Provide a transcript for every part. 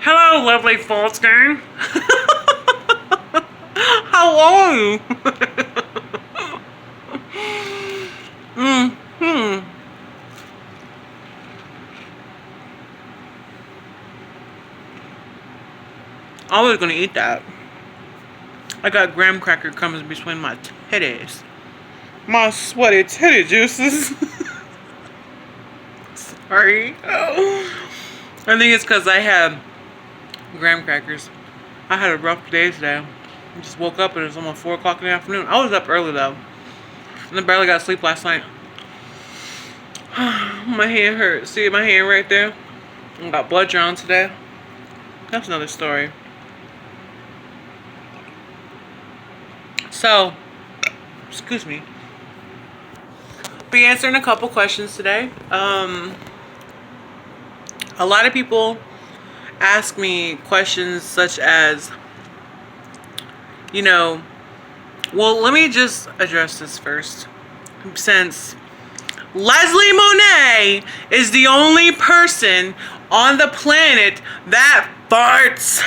Hello, lovely false gang. How are you? I was gonna eat that. I got graham cracker crumbs between my titties. My sweaty titty juices. Sorry. I think it's because I had graham crackers. I had a rough day today. I just woke up and it was almost 4 o'clock in the afternoon. I was up early though. And I barely got sleep last night. My hand hurts. See my hand right there? I got blood drawn today. That's another story. So, excuse me. Be answering a couple questions today. A lot of people ask me questions such as, you know, well, let me just address this first. Since Leslie Monet is the only person on the planet that farts.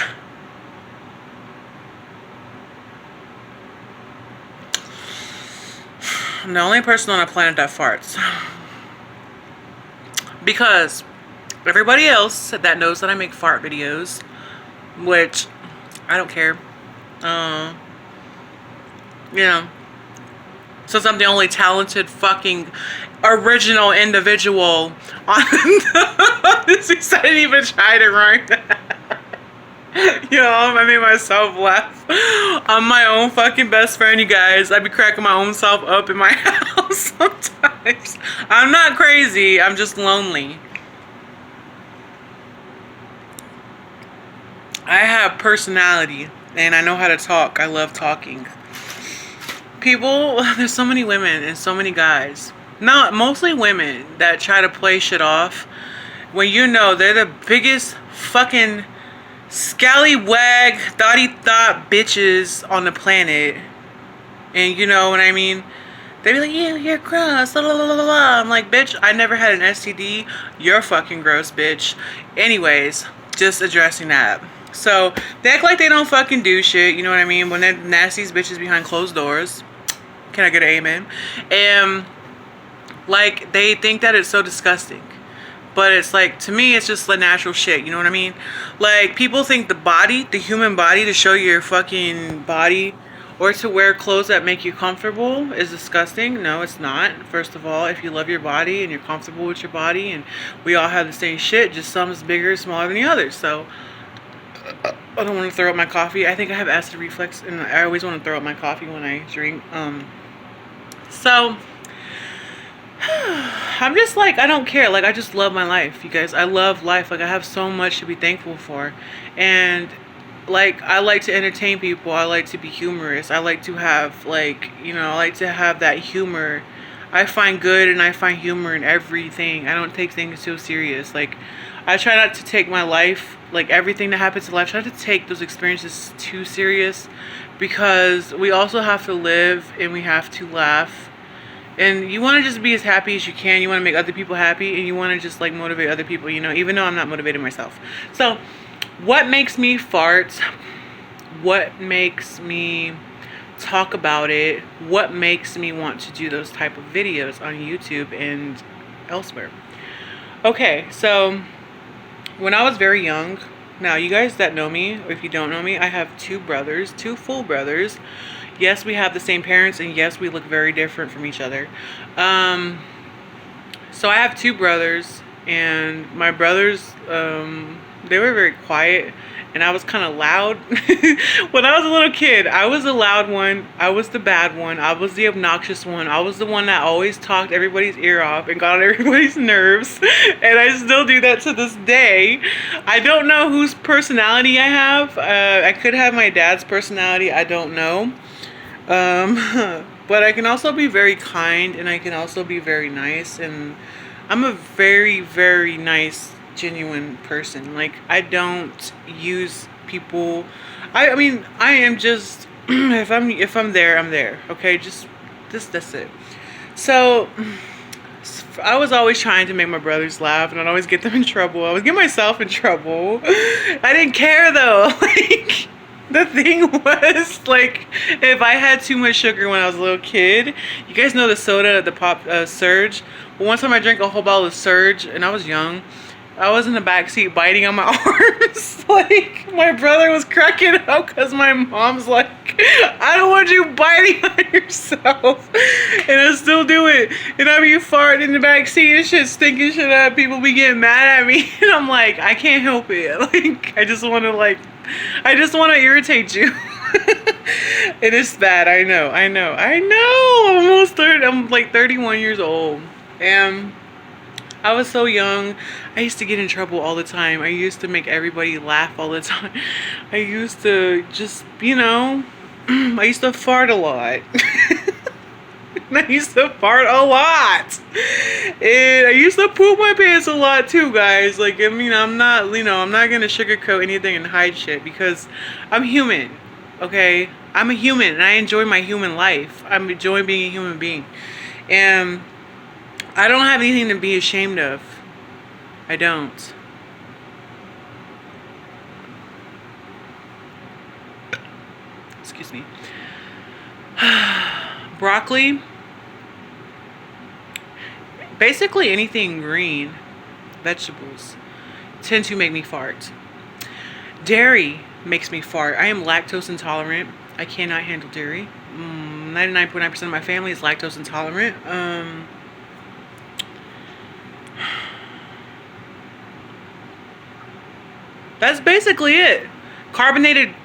I'm the only person on the planet that farts. Because everybody else that knows that I make fart videos, which I don't care. You know, since I'm the only talented fucking original individual on this, I didn't even try to rhyme that. You know, I made myself laugh. I'm my own fucking best friend, you guys. I be cracking my own self up in my house sometimes. I'm not crazy, I'm just lonely. I have personality and I know how to talk. I love talking. People, there's so many women and so many guys, not mostly women, that try to play shit off when you know they're the biggest fucking scallywag thotty thought bitches on the planet. And you know what I mean? They be like, yeah, you're gross, blah, blah, blah, blah. I'm like, bitch, I never had an STD. You're fucking gross, bitch. Anyways, just addressing that. So they act like they don't fucking do shit, you know what I mean? When they're nastiest bitches behind closed doors. Can I get an amen? And like they think that it's so disgusting. But it's like, to me, it's just the natural shit, you know what I mean? Like, people think the body, the human body, to show your fucking body or to wear clothes that make you comfortable is disgusting. No, it's not. First of all, if you love your body and you're comfortable with your body, and we all have the same shit, just some is bigger, smaller than the others. So I don't want to throw up my coffee. I think I have acid reflux, and I always want to throw up my coffee when I drink. So I'm just like, I don't care. Like, I just love my life, you guys. I love life. Like, I have so much to be thankful for. And like, I like to entertain people. I like to be humorous. I like to have, like, you know, I like to have that humor. I find good and I find humor in everything. I don't take things so serious. Like, I try not to take my life, like everything that happens in life, I try not to take those experiences too serious, because we also have to live and we have to laugh. And you want to just be as happy as you can. You want to make other people happy, and you want to just like motivate other people, you know, even though I'm not motivated myself. So what makes me fart? What makes me talk about it? What makes me want to do those type of videos on YouTube and elsewhere? Okay, so when I was very young, now you guys that know me, or if you don't know me, I have 2 brothers, 2 full brothers. Yes, we have the same parents, and yes, we look very different from each other. So I have 2 brothers, and my brothers, they were very quiet, and I was kind of loud. When I was a little kid, I was the loud one. I was the bad one. I was the obnoxious one. I was the one that always talked everybody's ear off and got on everybody's nerves. And I still do that to this day. I don't know whose personality I have. I could have my dad's personality. I don't know. But I can also be very kind, and I can also be very nice. And I'm a very, very nice, genuine person. Like, I don't use people. I mean, I am just if I'm there, I'm there. Okay, just that's it. So I was always trying to make my brothers laugh, and I'd always get them in trouble. I would get myself in trouble. I didn't care though. Like, the thing was, like, if I had too much sugar when I was a little kid, you guys know the soda, the pop Surge. Well, one time I drank a whole bottle of Surge, and I was young. I was in the back seat biting on my arms. Like, my brother was cracking up because my mom's like, I don't want you biting on yourself. And I still do it. And I be farting in the back seat and shit, stinking shit up. People be getting mad at me. And I'm like, I can't help it. Like, I just want to irritate you. And it's bad. I know. I'm almost 30. I'm like 31 years old. And I was so young. I used to get in trouble all the time. I used to make everybody laugh all the time. I used to just, I used to fart a lot. And I used to fart a lot. And I used to poop my pants a lot too, guys. Like, I mean, I'm not going to sugarcoat anything and hide shit because I'm human, okay? I'm a human and I enjoy my human life. I'm enjoying being a human being. And I don't have anything to be ashamed of. I don't. Excuse me. Broccoli. Basically anything green, vegetables, tend to make me fart. Dairy makes me fart. I am lactose intolerant. I cannot handle dairy. 99.9% of my family is lactose intolerant. That's basically it. Carbonated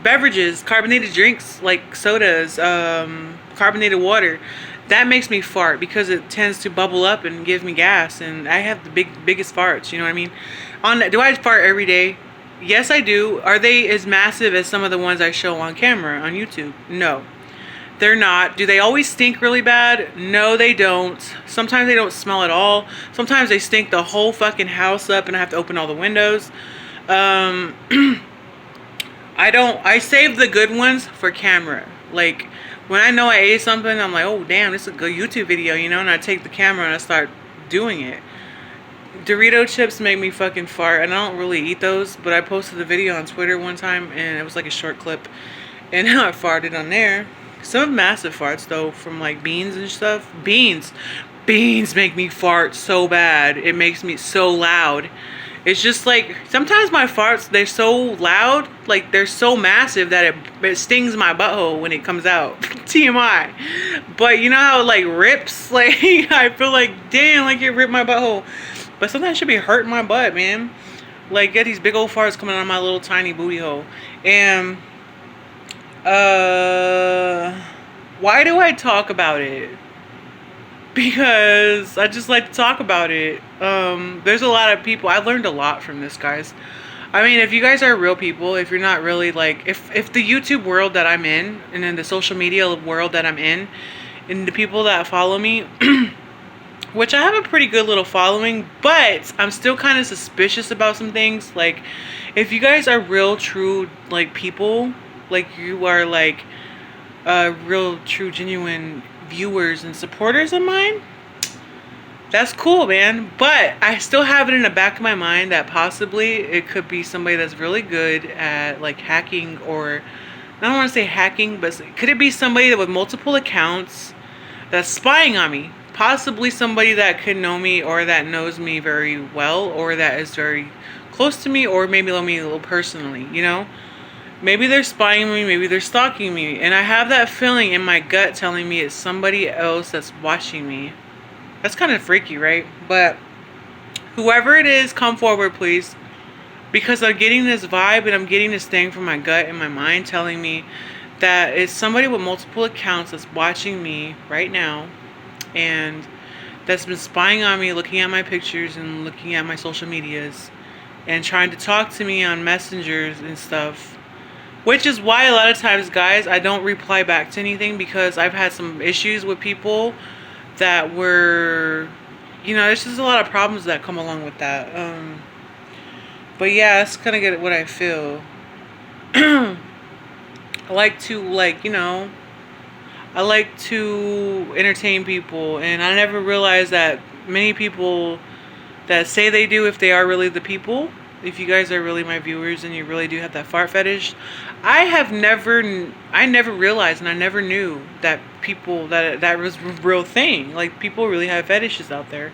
beverages, carbonated drinks like sodas, carbonated water, that makes me fart because it tends to bubble up and give me gas, and I have the biggest farts, you know what I mean? Do I fart every day? Yes, I do. Are they as massive as some of the ones I show on camera on YouTube? No. They're not. Do they always stink really bad? No, they don't. Sometimes they don't smell at all. Sometimes they stink the whole fucking house up and I have to open all the windows. I save the good ones for camera. Like, when I know I ate something, I'm like, oh damn, this is a good YouTube video, and I take the camera and I start doing it. Dorito chips make me fucking fart, and I don't really eat those, but I posted a video on Twitter one time, and it was like a short clip, and I farted on there. Some massive farts though, from like beans and stuff. Beans make me fart so bad. It makes me so loud. It's just like, sometimes my farts, they're so loud, like they're so massive that it stings my butthole when it comes out. TMI. But you know how it like rips? Like, I feel like, damn, like it ripped my butthole. But sometimes it should be hurting my butt, man. Like, get these big old farts coming out of my little tiny booty hole. And, why do I talk about it? Because I just like to talk about it. There's a lot of people. I learned a lot from this, guys. I mean, if you guys are real people, if you're not really like, if the YouTube world that I'm in, and then the social media world that I'm in, and the people that follow me, which I have a pretty good little following, but I'm still kind of suspicious about some things. Like, if you guys are real, true, like people, like you are like real, true, genuine viewers and supporters of mine, that's cool, man. But I still have it in the back of my mind that possibly it could be somebody that's really good at like hacking, or I don't want to say hacking, but could it be somebody that with multiple accounts that's spying on me? Possibly somebody that could know me, or that knows me very well, or that is very close to me, or maybe know me a little personally, Maybe they're spying on me, maybe they're stalking me. And I have that feeling in my gut telling me it's somebody else that's watching me. That's kind of freaky, right? But whoever it is, come forward, please. Because I'm getting this vibe and I'm getting this thing from my gut and my mind telling me that it's somebody with multiple accounts that's watching me right now. And that's been spying on me, looking at my pictures and looking at my social medias. And trying to talk to me on messengers and stuff. Which is why a lot of times, guys, I don't reply back to anything, because I've had some issues with people that were, there's just a lot of problems that come along with that. But yeah, that's kind of what I feel. I like to, I like to entertain people, and I never realized that many people that say they do, if they are really the people, if you guys are really my viewers and you really do have that fart fetish, I never realized and I never knew that people, that was a real thing. Like, people really have fetishes out there.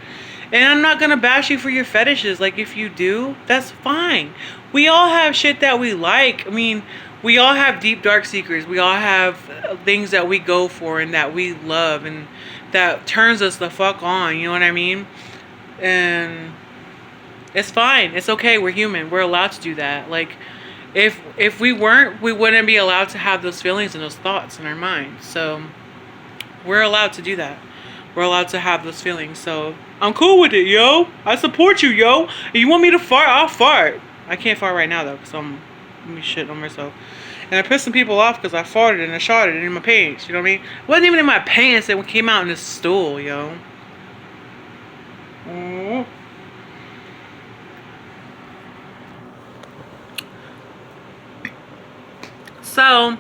And I'm not gonna bash you for your fetishes. Like, if you do, that's fine. We all have shit that we like. I mean, we all have deep, dark secrets. We all have things that we go for and that we love and that turns us the fuck on. You know what I mean? And it's fine. It's okay. We're human. We're allowed to do that. Like, if we weren't, we wouldn't be allowed to have those feelings and those thoughts in our minds. So we're allowed to do that. We're allowed to have those feelings. So I'm cool with it, yo. I support you, yo. If you want me to fart, I'll fart. I can't fart right now, though, because I'm shitting on myself. And I pissed some people off because I farted and I shot it in my pants. You know what I mean? It wasn't even in my pants. It came out in the stool, yo. So,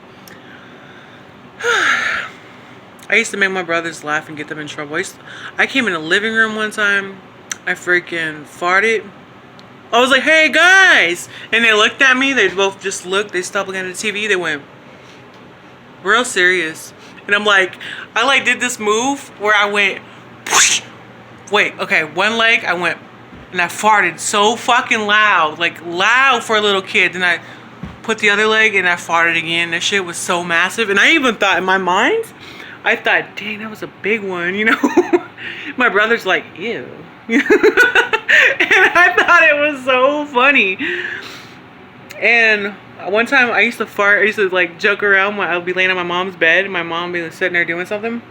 I used to make my brothers laugh and get them in trouble. I came in the living room one time. I freaking farted. I was like, hey guys! And they looked at me. They both just looked. They stopped looking at the TV. They went real serious. And I'm like, I like did this move where I went, whoosh. Wait, okay, one leg, I went, and I farted so fucking loud. Like, loud for a little kid. Then I put the other leg and I farted again. That shit was so massive. And I even thought in my mind, I thought, dang, that was a big one, you know? My brother's like, ew. And I thought it was so funny. And one time I used to fart, I used to like joke around when I would be laying on my mom's bed and my mom would be sitting there doing something.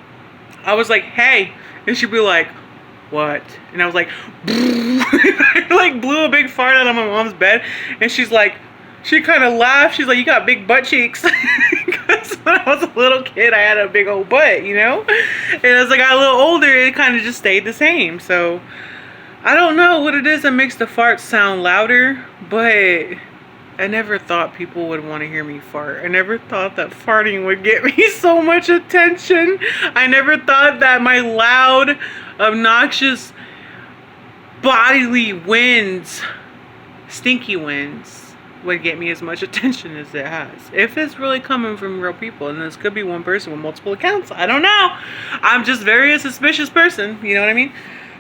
I was like, hey. And she'd be like, what? And I was like, I like blew a big fart out of my mom's bed. And she's like, she kind of laughed. She's like, you got big butt cheeks. Because when I was a little kid, I had a big old butt, you know? And as I got a little older, it kind of just stayed the same. So, I don't know what it is that makes the farts sound louder, but I never thought people would want to hear me fart. I never thought that farting would get me so much attention. I never thought that my loud, obnoxious, bodily winds, stinky winds, would get me as much attention as it has. If it's really coming from real people, and this could be one person with multiple accounts, I don't know. I'm just very a suspicious person, you know what I mean?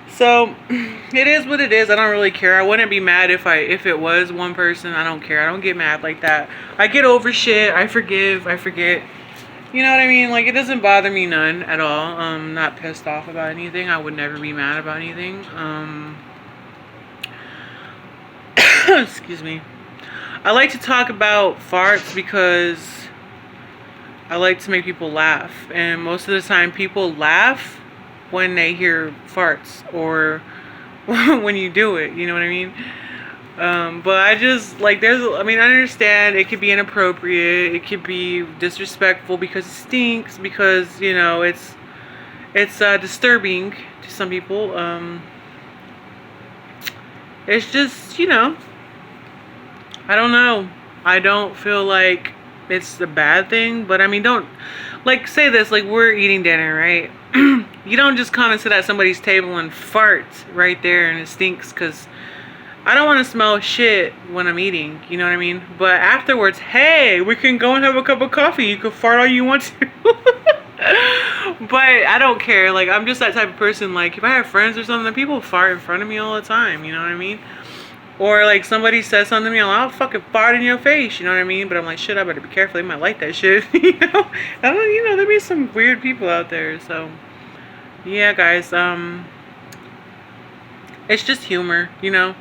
So it is what it is. I don't really care. I wouldn't be mad if it was one person. I don't care. I don't get mad like that. I get over shit. I forgive. I forget. You know what I mean? Like, it doesn't bother me none at all. I'm not pissed off about anything. I would never be mad about anything. Excuse me. I like to talk about farts because I like to make people laugh. And most of the time people laugh when they hear farts or when you do it. You know what I mean? But I just, like, I understand it could be inappropriate. It could be disrespectful because it stinks. Because, you know, it's disturbing to some people. It's just, you know, I don't know. I don't feel like it's a bad thing, but I mean, don't, like, say this, like, we're eating dinner, right? You don't just come and sit at somebody's table and fart right there and it stinks, because I don't want to smell shit when I'm eating, you know what I mean? But afterwards, hey, we can go and have a cup of coffee. You can fart all you want to. But I don't care. Like, I'm just that type of person. Like, if I have friends or something, people fart in front of me all the time, you know what I mean? Or, like, somebody says something to me, I'll fucking fart in your face, you know what I mean? But I'm like, shit, I better be careful. They might like that shit, you know? I don't, you know, there be some weird people out there, so. Yeah, guys, it's just humor, you know?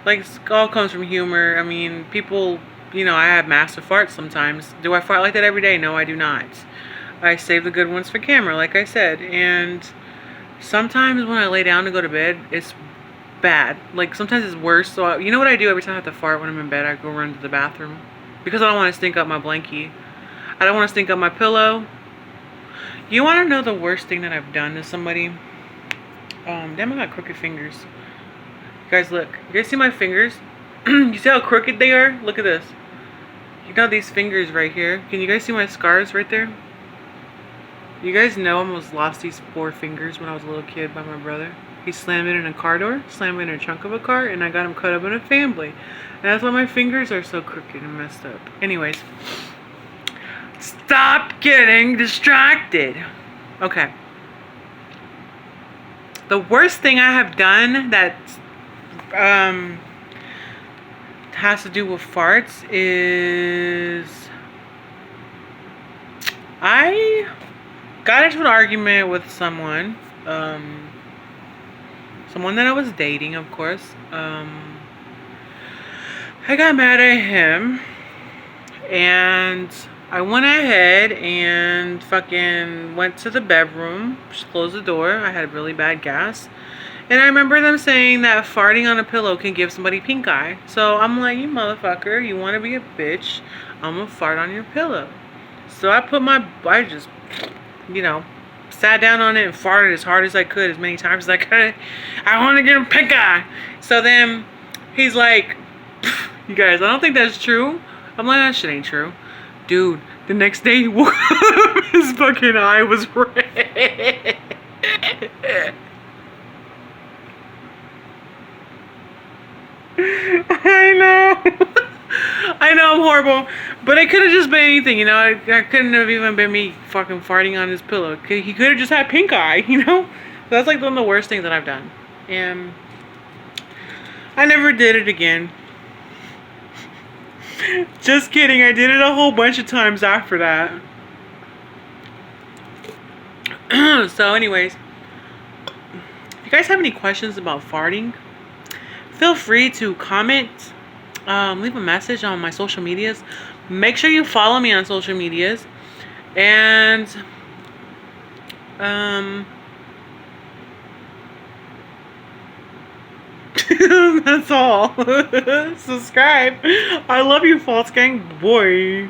Like, it all comes from humor. I mean, people, you know, I have massive farts sometimes. Do I fart like that every day? No, I do not. I save the good ones for camera, like I said. And sometimes when I lay down to go to bed, it's bad. Like, sometimes it's worse. So, you know what I do every time I have to fart when I'm in bed? I go run to the bathroom. Because I don't want to stink up my blankie. I don't want to stink up my pillow. You want to know the worst thing that I've done to somebody? Damn, I got crooked fingers. Guys, look. You guys see my fingers? You see how crooked they are? Look at this. You know these fingers right here? Can you guys see my scars right there? You guys know I almost lost these 4 fingers when I was a little kid by my brother. He slammed it in a car door, slammed it in a trunk of a car, and I got him cut up in a fan blade. And that's why my fingers are so crooked and messed up. Anyways, stop getting distracted. Okay. The worst thing I have done that has to do with farts is I got into an argument with someone. Someone that I was dating, of course. I got mad at him, and I went ahead and fucking went to the bedroom, just closed the door. I had really bad gas. And I remember them saying that farting on a pillow can give somebody pink eye. So I'm like, you motherfucker, you want to be a bitch, I'm gonna fart on your pillow. So I just, sat down on it and farted as hard as I could, as many times as I could. I want to get him pink eye. So then he's like, you guys, I don't think that's true. I'm like, that shit ain't true. Dude, the next day he woke up, his fucking eye was red. I know. I know I'm horrible, but it could have just been anything, I couldn't have even been me fucking farting on his pillow. He could have just had pink eye, That's like one of the worst things that I've done. And I never did it again. Just kidding, I did it a whole bunch of times after that. So anyways, if you guys have any questions about farting, feel free to comment, leave a message on my social medias. Make sure you follow me on social medias. And that's all. Subscribe. I love you, False Gang. Boy.